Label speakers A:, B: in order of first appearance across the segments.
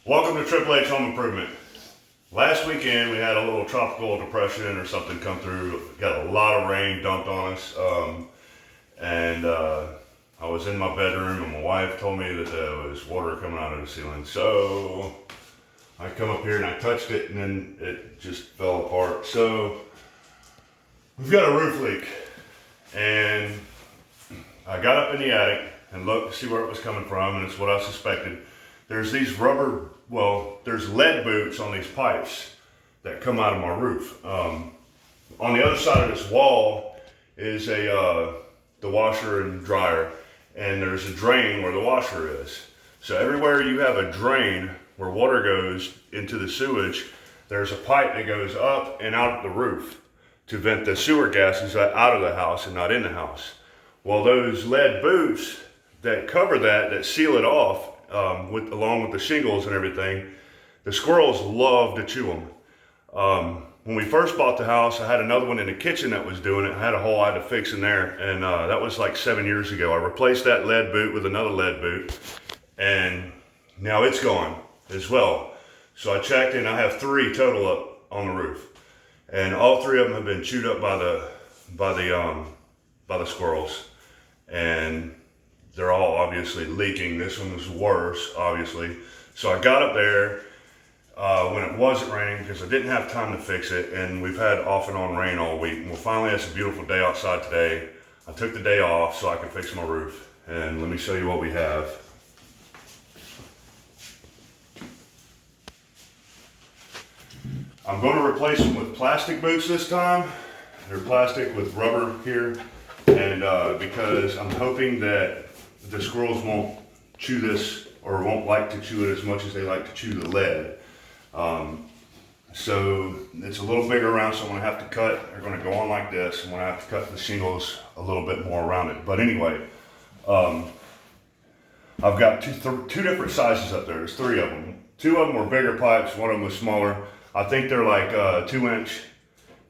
A: Welcome to Triple H Home Improvement. Last weekend we had a little tropical depression or something come through. Got a lot of rain dumped on us, and I was in my bedroom and my wife told me that there was water coming out of the ceiling. So I come up here and I touched it and then it just fell apart. So we've got a roof leak, and I got up in the attic and looked to see where it was coming from, and it's what I suspected. There's these there's lead boots on these pipes that come out of my roof. On the other side of this wall is the washer and dryer, and there's a drain where the washer is. So everywhere you have a drain where water goes into the sewage, there's a pipe that goes up and out of the roof to vent the sewer gases out of the house and not in the house. Well, those lead boots that cover that seal it off, along with the shingles and everything, the squirrels love to chew them. When we first bought the house, I had another one in the kitchen that was doing it. I had a hole I had to fix in there, and that was like 7 years ago. I replaced that lead boot with another lead boot, and now it's gone as well. So I checked, and I have 3 total up on the roof, and all 3 of them have been chewed up by the squirrels, and they're all obviously leaking. This one was worse, obviously. So I got up there when it wasn't raining because I didn't have time to fix it, and we've had off and on rain all week. Well, finally it's a beautiful day outside today. I took the day off so I could fix my roof, and let me show you what we have. I'm going to replace them with plastic boots this time. They're plastic with rubber here, and because I'm hoping that the squirrels won't chew this, or won't like to chew it as much as they like to chew the lead. So it's a little bigger around, so I'm gonna have to cut, they're gonna go on like this. I'm gonna have to cut the shingles a little bit more around it. But anyway, I've got two different sizes up there. There's 3 of them. 2 of them were bigger pipes, 1 of them was smaller. I think they're like 2-inch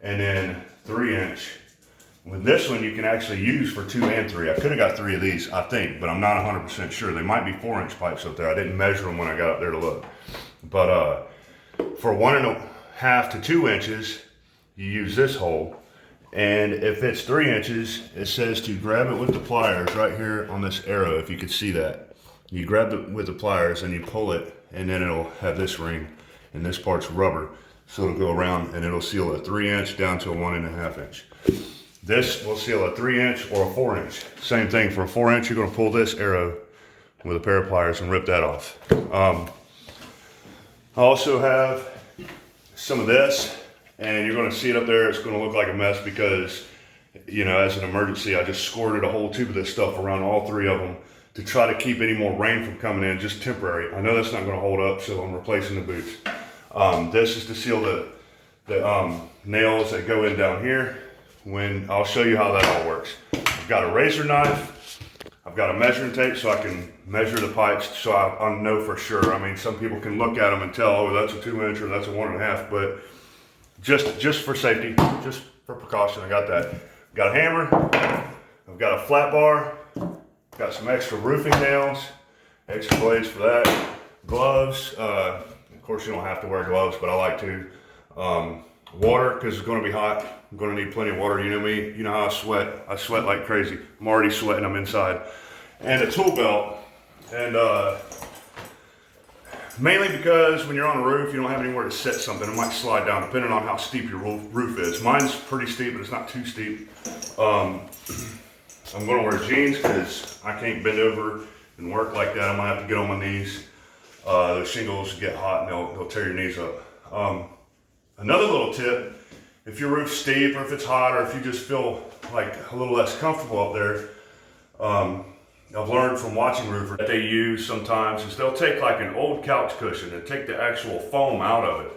A: and then 3-inch. With this one, you can actually use for 2 and 3. I could have got 3 of these, I think, but I'm not 100% sure. They might be 4-inch pipes up there. I didn't measure them when I got up there to look. But for 1.5 to 2 inches, you use this hole. And if it's 3 inches, it says to grab it with the pliers right here on this arrow, if you could see that. You grab it with the pliers and you pull it, and then it'll have this ring, and this part's rubber. So it'll go around and it'll seal a 3-inch down to a 1.5 inch. This will seal a 3-inch or a 4-inch. Same thing, for a 4-inch, you're gonna pull this arrow with a pair of pliers and rip that off. I also have some of this, and you're gonna see it up there. It's gonna look like a mess because, you know, as an emergency, I just squirted a whole tube of this stuff around all 3 of them to try to keep any more rain from coming in, just temporary. I know that's not gonna hold up, so I'm replacing the boots. This is to seal the nails that go in down here. I'll show you how that all works. I've got a razor knife, I've got a measuring tape so I can measure the pipes so I know for sure. I mean, some people can look at them and tell, oh, that's a 2-inch or that's a 1.5, but just for safety, just for precaution, I got that. I've got a hammer, I've got a flat bar, got some extra roofing nails, extra blades for that, gloves. Of course, you don't have to wear gloves, but I like to. Water, because it's going to be hot. I'm going to need plenty of water. You know me, you know how I sweat. I sweat like crazy. I'm already sweating, I'm inside. And a tool belt. And mainly because when you're on a roof, you don't have anywhere to set something. It might slide down depending on how steep your roof is. Mine's pretty steep, but it's not too steep. I'm going to wear jeans because I can't bend over and work like that. I'm going to have to get on my knees. The shingles get hot and they'll tear your knees up. Another little tip, if your roof's steep or if it's hot or if you just feel like a little less comfortable up there, I've learned from watching roofers that they use sometimes is they'll take like an old couch cushion and take the actual foam out of it.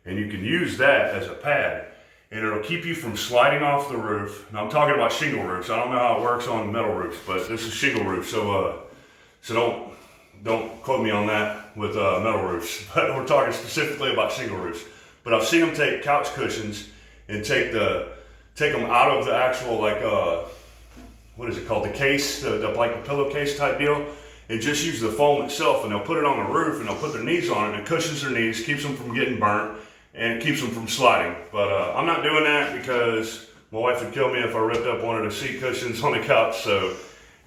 A: And you can use that as a pad, and it'll keep you from sliding off the roof. Now I'm talking about shingle roofs. I don't know how it works on metal roofs, but this is shingle roof, so don't quote me on that with metal roofs. But we're talking specifically about shingle roofs. But I've seen them take couch cushions and take them out of the actual, like, what is it called? The case, like a pillowcase type deal, and just use the foam itself, and they'll put it on the roof and they'll put their knees on it, and it cushions their knees, keeps them from getting burnt, and it keeps them from sliding. But I'm not doing that because my wife would kill me if I ripped up one of the seat cushions on the couch. So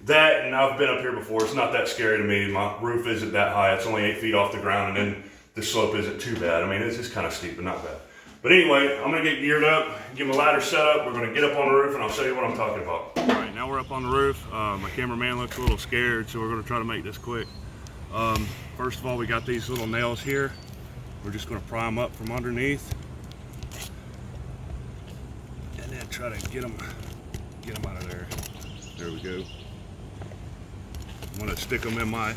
A: that, and I've been up here before, it's not that scary to me. My roof isn't that high, it's only 8 feet off the ground, and then the slope isn't too bad. I mean, it's just kind of steep, but not bad. But anyway, I'm gonna get geared up, get my ladder set up, we're gonna get up on the roof, and I'll show you what I'm talking about. All right, now we're up on the roof. My cameraman looks a little scared, so we're gonna try to make this quick. First of all, we got these little nails here. We're just gonna pry them up from underneath. And then try to get them out of there. There we go. I'm gonna stick them in my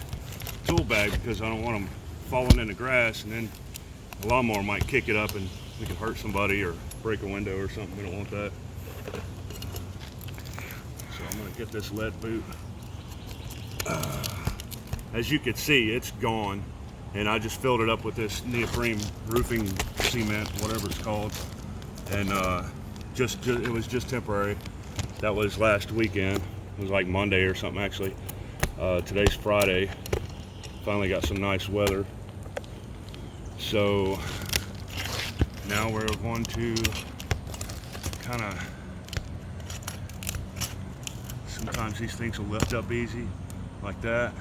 A: tool bag because I don't want them falling in the grass, and then the lawnmower might kick it up and it could hurt somebody or break a window or something. We don't want that. So I'm gonna get this lead boot. As you can see, it's gone, and I just filled it up with this neoprene roofing cement, whatever it's called, and it was just temporary. That was last weekend. It was like Monday or something, actually. Today's Friday. Finally got some nice weather. So now we're going to kind of, sometimes these things will lift up easy like that.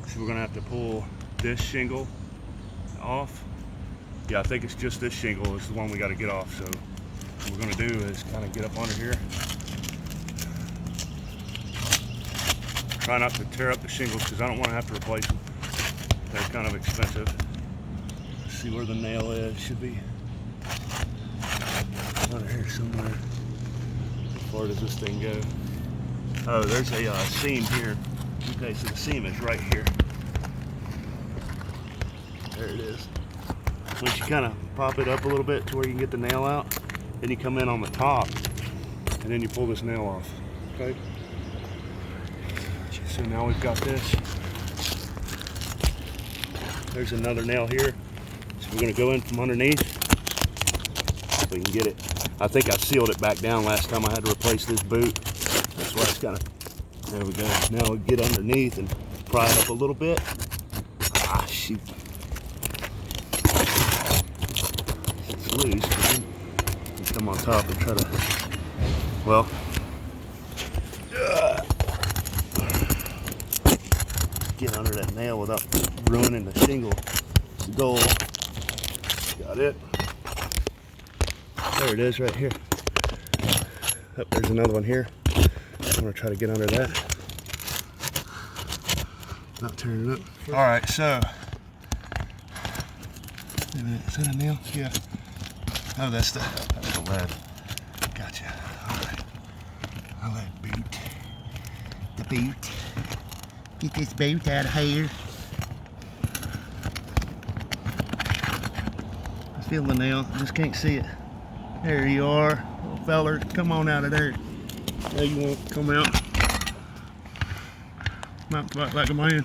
A: So we're gonna have to pull this shingle off. Yeah, I think it's just this shingle is the one we got to get off. So what we're gonna do is kind of get up under here. Try not to tear up the shingles because I don't want to have to replace them. They're kind of expensive. Let's see where the nail is. Should be under here somewhere. How far does this thing go? Oh, there's a seam here. Okay, so the seam is right here. There it is. Once you kind of pop it up a little bit to where you can get the nail out, then you come in on the top, and then you pull this nail off. Okay. So now we've got this. There's another nail here. So we're gonna go in from underneath so we can get it. I think I sealed it back down last time I had to replace this boot. That's why it's kind of, there we go. Now we get underneath and pry it up a little bit. Ah, shoot. It's loose, man. You come on top and try to, well, get under that nail without ruining the shingle. It's the goal. Got it. There it is right here. Oh, there's another one here. I'm gonna try to get under that. Not tearing it up. All right, so. Wait a minute, is that a nail? Yeah. Oh, that's the lead. Gotcha. All right. A lead boot. The boot. Get this boot out of here. I feel the nail, just can't see it. There you are, little feller. Come on out of there. Now you won't come out. Not like a man.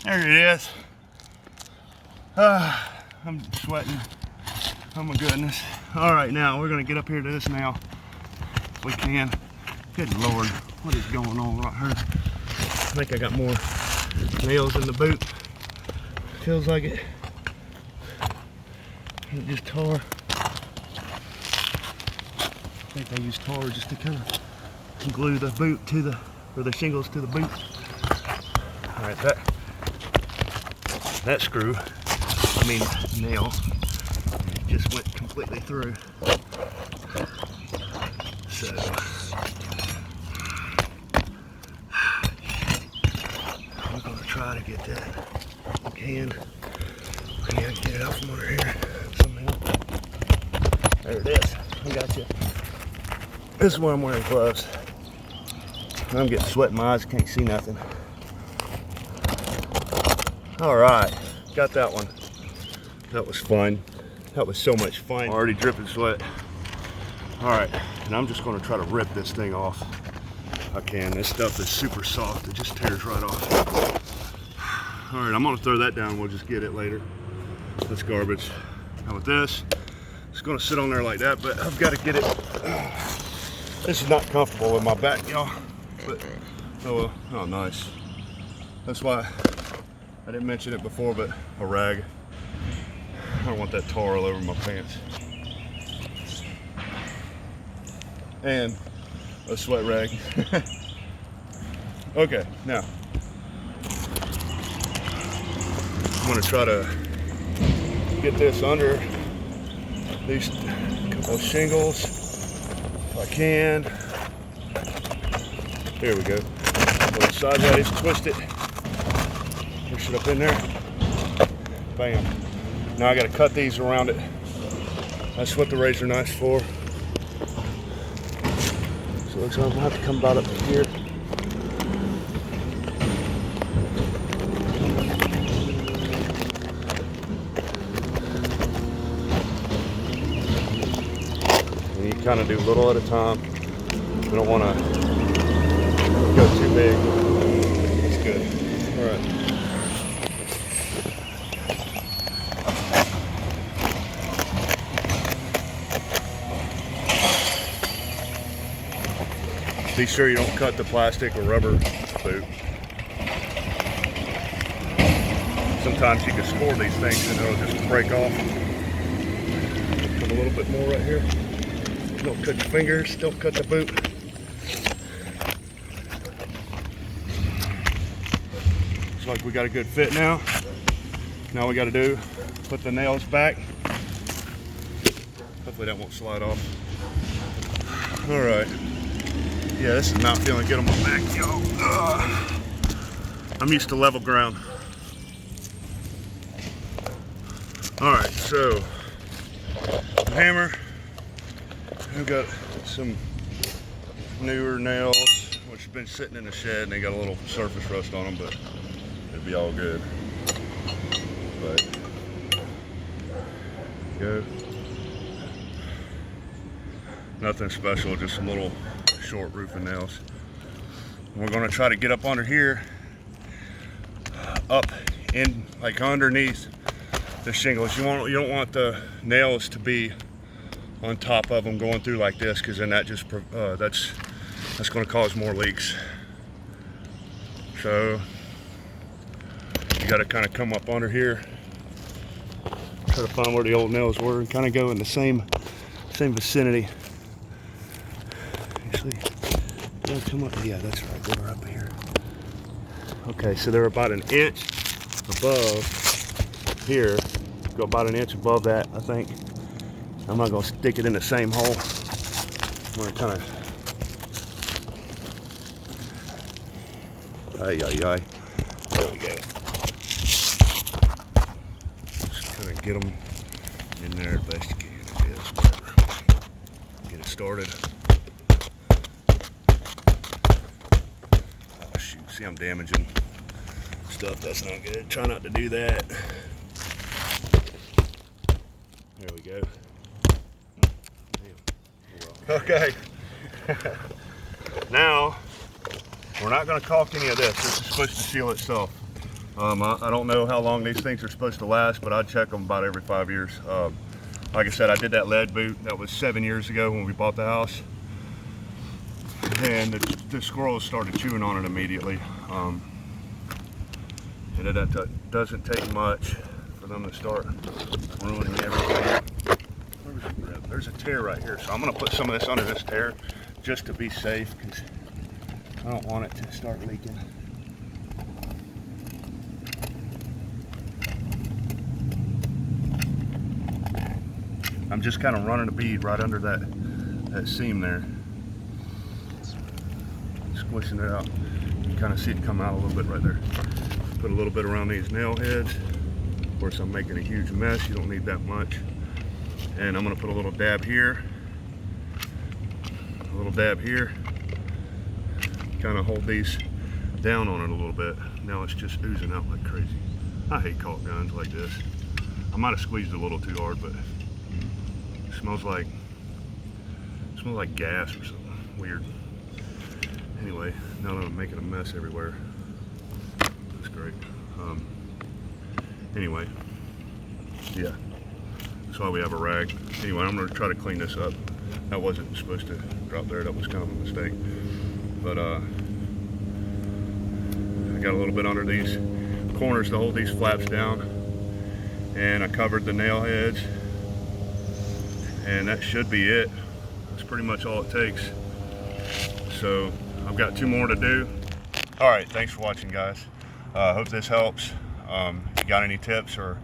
A: There it is. I'm sweating. Oh my goodness. All right, now we're gonna get up here to this nail if we can. Good Lord, what is going on right here? I think I got more nails in the boot. Feels like it. It just tore. I think they use tar just to kind of glue the boot to the, or the shingles to the boot. All right, that screw, I mean nail, just went completely through. So. Try to get that. I can. Yeah, get it out from under here somehow. There it is. I got you. This is where I'm wearing gloves. I'm getting sweat in my eyes. Can't see nothing. All right, got that one. That was fun. That was so much fun. Already dripping sweat. All right, and I'm just going to try to rip this thing off. I can. This stuff is super soft. It just tears right off. All right, I'm gonna throw that down. We'll just get it later. That's garbage. Now with this, it's gonna sit on there like that, but I've got to get it. This is not comfortable with my back, y'all. but oh well. Oh, nice. That's why I didn't mention it before, but a rag. I don't want that tar all over my pants. And a sweat rag. Okay, now I'm gonna try to get this under these couple of shingles if I can. There we go. Go sideways, twist it, push it up in there. Bam. Now I gotta cut these around it. That's what the razor knife's for. So it looks like I'm gonna have to come about up to here. And you kind of do little at a time. You don't want to go too big. That's good. All right. Be sure you don't cut the plastic or rubber boot. Sometimes you can score these things and it'll just break off. Put a little bit more right here. Don't cut your fingers, don't cut the boot. Looks like we got a good fit now. Now we got to do, put the nails back. Hopefully that won't slide off. All right. Yeah, this is not feeling good on my back, y'all. I'm used to level ground. All right, so hammer. I've got some newer nails, which have been sitting in the shed, and they got a little surface rust on them, but it'll be all good. But go. Nothing special, just some little short roofing nails. And we're going to try to get up under here, up in like underneath the shingles. You don't want the nails to be on top of them going through like this, because then that just that's going to cause more leaks. So you got to kind of come up under here, try to find where the old nails were, and kind of go in the same vicinity. Actually, they'll come up. Yeah, that's right. They were up here. Okay, so they're about an inch above here. Go about an inch above that, I think. I'm not gonna stick it in the same hole. I'm gonna kind of. There we go. Just kind of get them in there as best you can. Get it started. Oh shoot! See, I'm damaging stuff. That's not good. Try not to do that. There we go. Okay. Now, we're not going to caulk any of this. This is supposed to seal itself. I don't know how long these things are supposed to last, but I check them about every 5 years. Like I said, I did that lead boot. That was 7 years ago when we bought the house. And the squirrels started chewing on it immediately. And it doesn't take much for them to start ruining everything. There's a tear right here, so I'm going to put some of this under this tear just to be safe, because I don't want it to start leaking. I'm just kind of running a bead right under that seam there, squishing it out. You can kind of see it come out a little bit right there. Put a little bit around these nail heads. Of course, I'm making a huge mess. You don't need that much. And I'm going to put a little dab here, a little dab here, kind of hold these down on it a little bit. Now it's just oozing out like crazy. I hate caulk guns like this. I might have squeezed it a little too hard, but it smells like gas or something weird. Anyway, now that I'm making a mess everywhere, that's great. Anyway, yeah. That's why we have a rag. Anyway, I'm going to try to clean this up. That wasn't supposed to drop there. That was kind of a mistake. But I got a little bit under these corners to hold these flaps down, and I covered the nail heads, and that should be it. That's pretty much all it takes. So I've got 2 more to do. All right, thanks for watching, guys. Hope this helps. If you got any tips or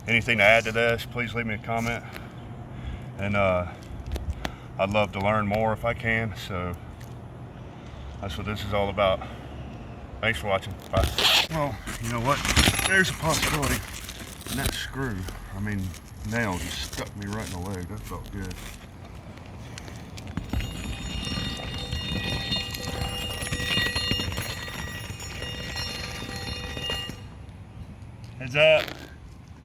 A: anything to add to this, please leave me a comment. And I'd love to learn more if I can. So that's what this is all about. Thanks for watching. Bye. Well, you know what? There's a possibility. And that screw, nail just stuck me right in the leg. That felt good. Heads up.